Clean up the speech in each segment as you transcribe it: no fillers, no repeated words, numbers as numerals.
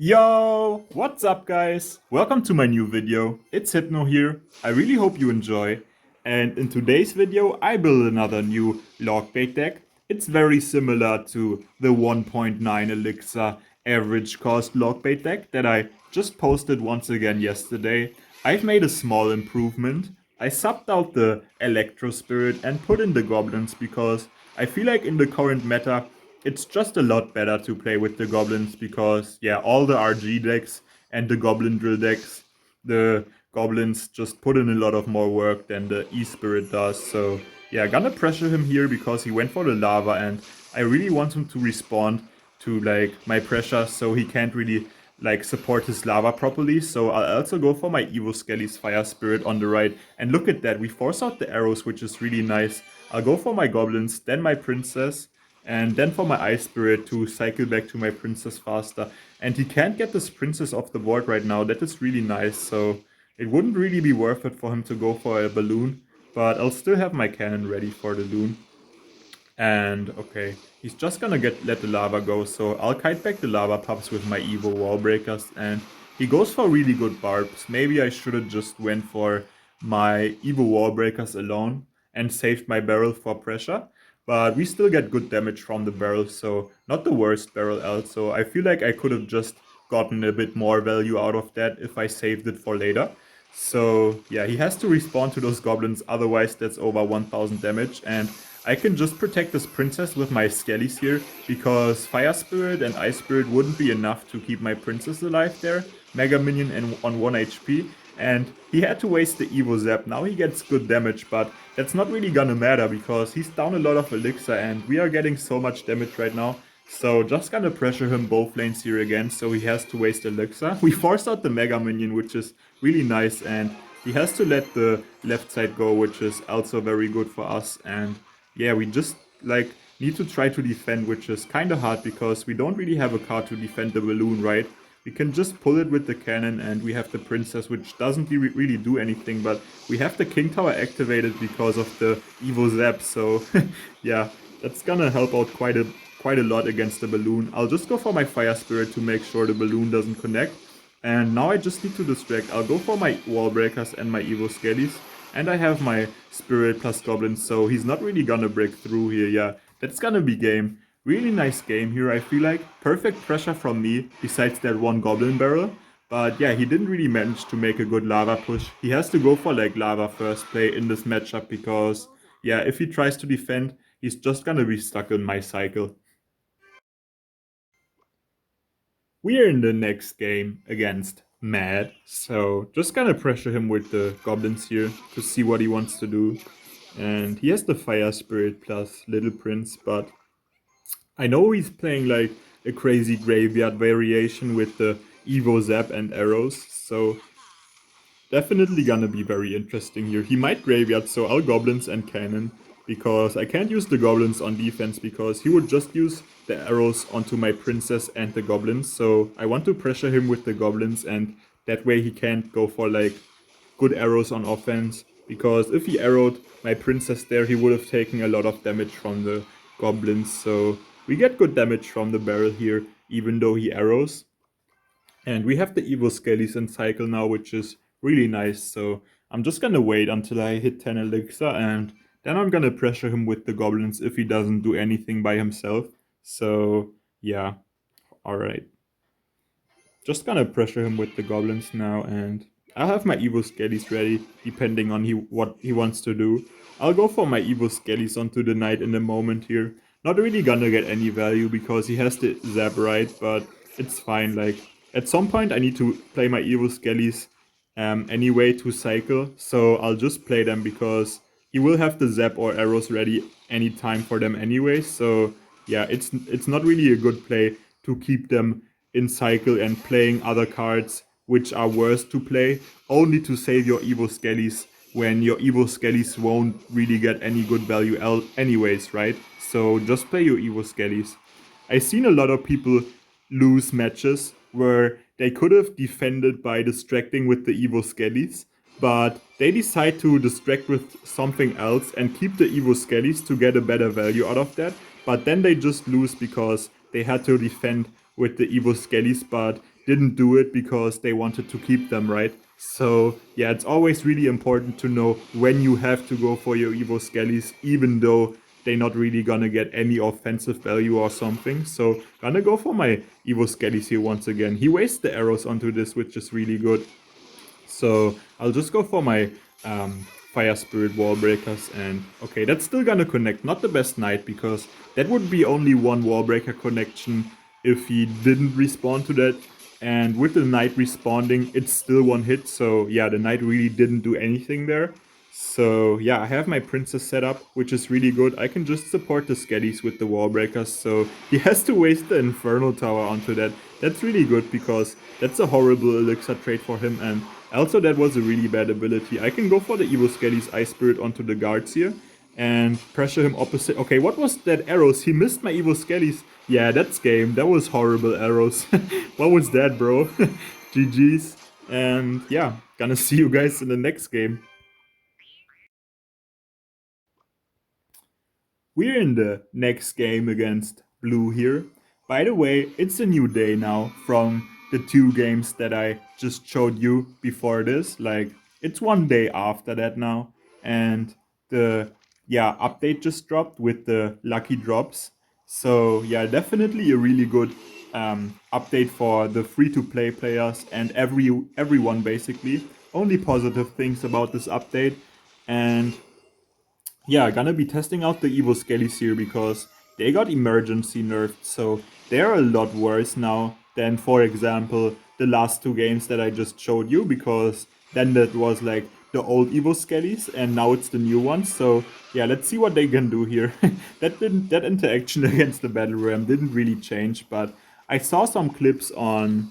Yo, what's up guys? Welcome to my new video. It's Hypno here. I really hope you enjoy. And in today's video, I built another new Logbait deck. It's very similar to the 1.9 Elixir average cost Logbait deck that I just posted once again yesterday. I've made a small improvement. I subbed out the Electro Spirit and put in the Goblins because I feel like in the current meta, it's just a lot better to play with the goblins because, yeah, all the RG decks and the goblin drill decks, the goblins just put in a lot of more work than the E-Spirit does. So, yeah, gonna pressure him here because he went for the lava and I really want him to respond to, like, my pressure so he can't really, like, support his lava properly. So I'll also go for my Evo Skelly's Fire Spirit on the right. And look at that, we force out the arrows, which is really nice. I'll go for my goblins, then my princess, and then for my Ice Spirit to cycle back to my Princess faster. And he can't get this Princess off the board right now. That is really nice. So it wouldn't really be worth it for him to go for a balloon. But I'll still have my cannon ready for the loon. And okay, he's just gonna let the lava go. So I'll kite back the lava pups with my Evo wall breakers. And he goes for really good barbs. Maybe I should have just went for my Evo wall breakers alone and saved my barrel for pressure. But we still get good damage from the barrel, so not the worst barrel out. So I feel like I could have just gotten a bit more value out of that if I saved it for later. So yeah, he has to respawn to those goblins, otherwise that's over 1000 damage. And I can just protect this princess with my skellies here, because Fire Spirit and Ice Spirit wouldn't be enough to keep my princess alive there. Mega Minion and on 1 HP. And he had to waste the Evo Zap. Now he gets good damage, but that's not really gonna matter because he's down a lot of Elixir and we are getting so much damage right now. So just gonna pressure him both lanes here again, so he has to waste Elixir. We forced out the Mega Minion, which is really nice, and he has to let the left side go, which is also very good for us. And yeah, we just like need to try to defend, which is kind of hard because we don't really have a card to defend the balloon, right? We can just pull it with the cannon and we have the princess, which doesn't really do anything, but we have the king tower activated because of the Evo Zap, so yeah, that's gonna help out quite a lot against the balloon. I'll just go for my Fire Spirit to make sure the balloon doesn't connect. And now I just need to distract. I'll go for my wall breakers and my Evo Skellies. And I have my Spirit plus Goblins, so he's not really gonna break through here. Yeah, that's gonna be game. Really nice game here, I feel like. Perfect pressure from me, besides that one Goblin barrel. But yeah, he didn't really manage to make a good lava push. He has to go for like lava first play in this matchup because, yeah, if he tries to defend, he's just gonna be stuck in my cycle. We are in the next game against Mad, so just gonna pressure him with the goblins here to see what he wants to do. And he has the Fire Spirit plus Little Prince, but I know he's playing like a crazy graveyard variation with the Evo Zap and arrows, so definitely gonna be very interesting here. He might graveyard, so I'll goblins and cannon, because I can't use the goblins on defense because he would just use the arrows onto my princess and the goblins. So I want to pressure him with the goblins, and that way he can't go for like good arrows on offense, because if he arrowed my princess there, he would have taken a lot of damage from the goblins. So we get good damage from the barrel here, even though he arrows. And we have the Evo Skellies in cycle now, which is really nice. So I'm just gonna wait until I hit 10 Elixir, and then I'm gonna pressure him with the goblins if he doesn't do anything by himself. So yeah, alright. Just gonna pressure him with the goblins now, and I'll have my Evo Skellies ready, depending on what he wants to do. I'll go for my Evo Skellies onto the knight in a moment here. Not really gonna get any value because he has the zap right, but it's fine. Like, at some point I need to play my Evo Skellies anyway to cycle, so I'll just play them because he will have the zap or arrows ready anytime for them anyway. So yeah, it's not really a good play to keep them in cycle and playing other cards which are worse to play, only to save your Evo Skellies when your Evo Skellies won't really get any good value anyways, right? So just play your Evo Skellies. I've seen a lot of people lose matches where they could have defended by distracting with the Evo Skellies, but they decide to distract with something else and keep the Evo Skellies to get a better value out of that, but then they just lose because they had to defend with the Evo Skellies, but didn't do it because they wanted to keep them, right? So yeah, it's always really important to know when you have to go for your Evo Skellies, even though they're not really gonna get any offensive value or something. So gonna go for my Evo Skellies here once again. He wastes the arrows onto this, which is really good. So I'll just go for my Fire Spirit Wall Breakers, and okay, that's still gonna connect. Not the best knight, because that would be only one Wall Breaker connection if he didn't respawn to that. And with the knight respawning, it's still one hit, so yeah, the knight really didn't do anything there. So yeah, I have my princess set up, which is really good. I can just support the Skellies with the wall breakers, so he has to waste the Infernal Tower onto that. That's really good, because that's a horrible Elixir trade for him, and also that was a really bad ability. I can go for the Evo Skellies Ice Spirit onto the guards here, and pressure him opposite. Okay, what was that arrows? He missed my Evo Skellies. Yeah, that's game. That was horrible arrows. What was that, bro? GG's. And yeah, gonna see you guys in the next game. We're in the next game against Blue here. By the way, it's a new day now from the two games that I just showed you before this. Like, it's one day after that now. And the, yeah, update just dropped with the lucky drops. So, yeah, definitely a really good update for the free-to-play players and everyone basically. Only positive things about this update. And yeah, gonna be testing out the Evo Skellies here because they got emergency nerfed, so they're a lot worse now than, for example, the last two games that I just showed you, because then that was like the old Evo Skellies and now it's the new ones. So yeah, let's see what they can do here. That interaction against the Battle Ram didn't really change, but I saw some clips on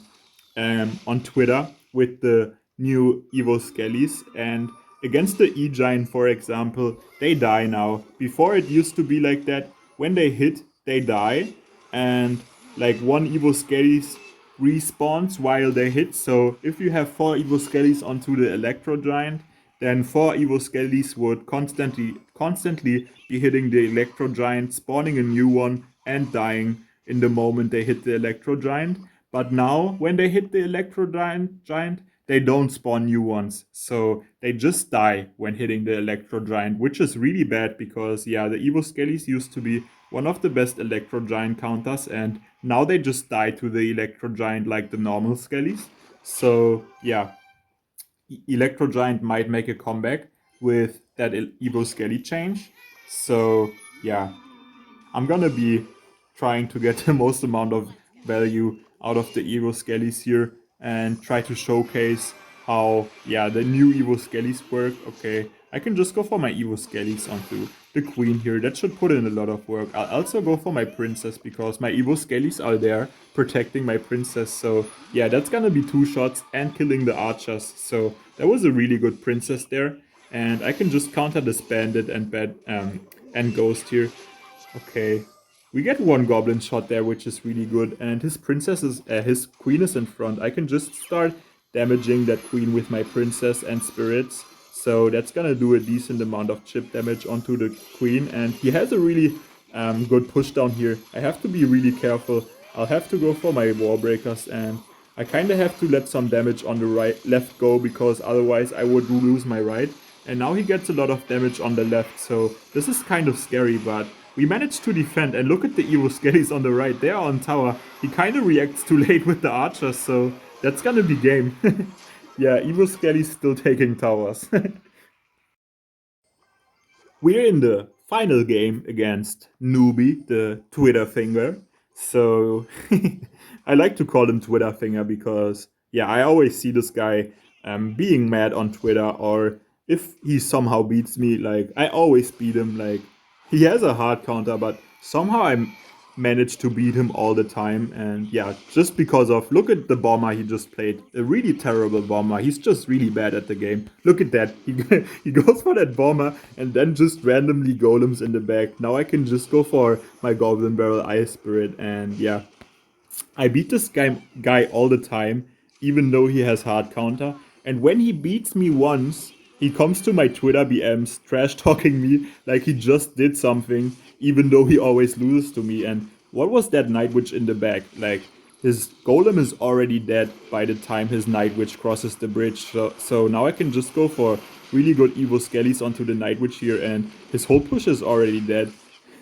Twitter with the new Evo Skellies, and against the E-Giant, for example, they die now. Before it used to be like that. When they hit, they die, and like one Evo Skellies respawns while they hit. So if you have 4 Evo Skellies onto the Electro Giant, then 4 Evo Skellies would constantly be hitting the Electro Giant, spawning a new one, and dying in the moment they hit the Electro Giant. But now, when they hit the Electro Giant, they don't spawn new ones. So they just die when hitting the Electro Giant, which is really bad because, yeah, the Evo Skellies used to be one of the best Electro Giant counters, and now they just die to the Electro Giant like the normal Skellies. So, yeah, Electro Giant might make a comeback with that Evo Skelly change. So, yeah, I'm gonna be trying to get the most amount of value out of the Evo Skellies here and try to showcase how, yeah, the new Evo Skellies work. Okay, I can just go for my Evo Skellies onto the Queen here. That should put in a lot of work. I'll also go for my Princess because my Evo Skellies are there protecting my Princess. So yeah, that's gonna be 2 shots and killing the archers. So that was a really good Princess there. And I can just counter this Bandit and Ghost here. Okay, we get 1 goblin shot there, which is really good, and his queen is in front. I can just start damaging that queen with my princess and spirits, so that's gonna do a decent amount of chip damage onto the queen, and he has a really good push down here. I have to be really careful. I'll have to go for my wall breakers, and I kind of have to let some damage on the left go, because otherwise I would lose my right. And now he gets a lot of damage on the left, so this is kind of scary, but we managed to defend. And look at the Evo Skellies on the right, they are on tower. He kind of reacts too late with the archers, so that's gonna be game. Yeah, Evo Skelly's still taking towers. We're in the final game against Newbie, the Twitter finger. So I like to call him Twitter finger because, yeah, I always see this guy being mad on Twitter, or if he somehow beats me, like, I always beat him. Like, he has a hard counter, but somehow I managed to beat him all the time. And yeah, just because of, look at the bomber he just played, a really terrible bomber. He's just really bad at the game. Look at that, he goes for that bomber and then just randomly golems in the back. Now I can just go for my Goblin Barrel Ice Spirit, and yeah, I beat this guy all the time, even though he has hard counter. And when he beats me once, he comes to my Twitter BMs, trash talking me like he just did something, even though he always loses to me. And what was that Night Witch in the back? Like, his golem is already dead by the time his Night Witch crosses the bridge. So now I can just go for really good Evo Skellies onto the Night Witch here, and his whole push is already dead.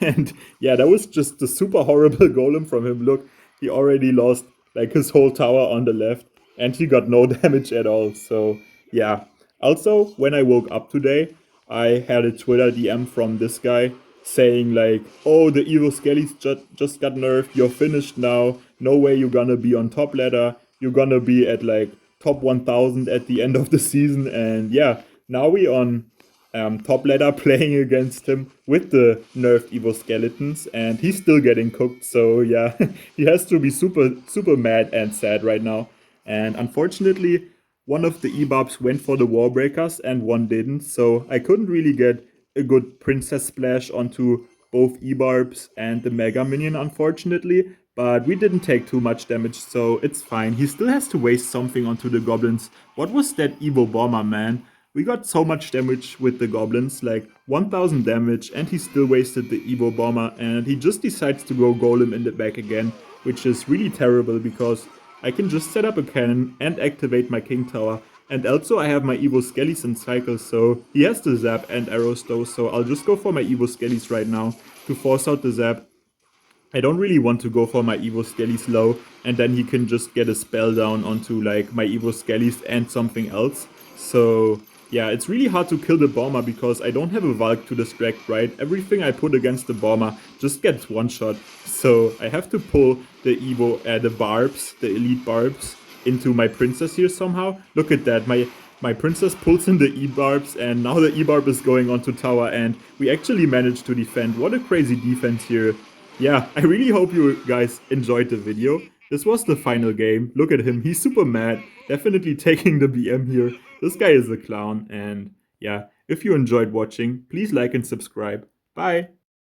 And yeah, that was just a super horrible golem from him. Look, he already lost like his whole tower on the left, and he got no damage at all. So yeah. Also, when I woke up today, I had a Twitter DM from this guy saying like, "Oh, the Evo Skellies just got nerfed. You're finished now. No way you're gonna be on top ladder. You're gonna be at like top 1000 at the end of the season." And yeah, now we on top ladder playing against him with the nerfed Evo Skeletons, and he's still getting cooked. So yeah, he has to be super mad and sad right now. And unfortunately, one of the E-Barbs went for the Wall Breakers and one didn't, so I couldn't really get a good Princess Splash onto both E-Barbs and the Mega Minion, unfortunately. But we didn't take too much damage, so it's fine. He still has to waste something onto the Goblins. What was that Evo Bomber, man? We got so much damage with the Goblins, like 1000 damage, and he still wasted the Evo Bomber, and he just decides to go Golem in the back again, which is really terrible because I can just set up a cannon and activate my King Tower. And also I have my Evo Skellies in cycle, so he has the Zap and arrows though, so I'll just go for my Evo Skellies right now to force out the Zap. I don't really want to go for my Evo Skellies low, and then he can just get a spell down onto like my Evo Skellies and something else. So yeah, it's really hard to kill the Bomber because I don't have a Valk to distract, right? Everything I put against the Bomber just gets one shot. So I have to pull the the Barbs, the Elite Barbs, into my Princess here somehow. Look at that, my Princess pulls in the E-Barbs, and now the E-Barb is going onto tower, and we actually managed to defend. What a crazy defense here. Yeah, I really hope you guys enjoyed the video. This was the final game. Look at him, he's super mad. Definitely taking the BM here. This guy is a clown, and yeah, if you enjoyed watching, please like and subscribe. Bye!